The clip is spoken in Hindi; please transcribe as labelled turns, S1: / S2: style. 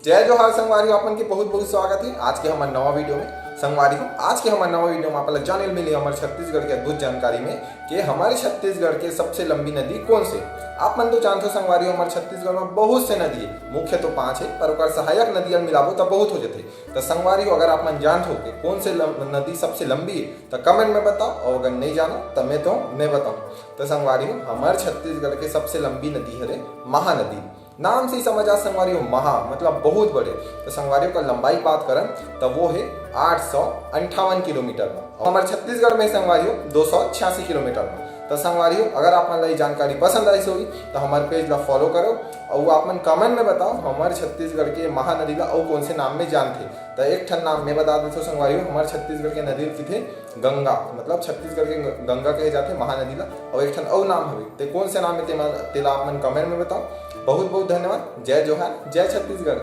S1: जय जोहार संगवारी अपन के बहुत बहुत स्वागत है आज के हमारे नवा वीडियो में। संगवारी हो आज के हमारे नवा वीडियो में आप लोग जाने मिली हमारे छत्तीसगढ़ के अद्भुत जानकारी में कि हमारे छत्तीसगढ़ के सबसे लंबी नदी कौन से। आप मन तो जानते हो संगवारी हमारे छत्तीसगढ़ में बहुत से नदी है, मुख्य तो 5 है पर ओकर सहायक नदियां मिलाबो तो बहुत हो जाते। तो संगवारी अगर आप मन जानते हो कि कौन से नदी सबसे लंबी है तो कमेंट में बताओ, और अगर नहीं जानो तो मैं बताऊँ। तो संगवारी हो हमारे छत्तीसगढ़ के सबसे लंबी नदी है महानदी। नाम से ही समझ आ संगवारियों, महा मतलब बहुत बड़े। तो संगवारियों का लंबाई बात करें तो वो है 858 किलोमीटर में। हमारे छत्तीसगढ़ में संगवारियों 286 किलोमीटर में। तो संगवारियों अगर आप मन ये जानकारी पसंद आई होगी तो हमारे पेज ला फॉलो करो, और आप मन कमेंट में बताओ हमारे छत्तीसगढ़ के महानदी ला और कौन से नाम में जानते। तो एक ठन नाम मैं बता देता हूँ संगवारियों, हमारे छत्तीसगढ़ के नदी थे गंगा, मतलब छत्तीसगढ़ के गंगा कहे जाते महानदी ला, और एक ठन और नाम हवे ते कौन से नाम है तेला आप मन कमेंट में बताओ। बहुत बहुत धन्यवाद। जय जोहार, जय छत्तीसगढ़।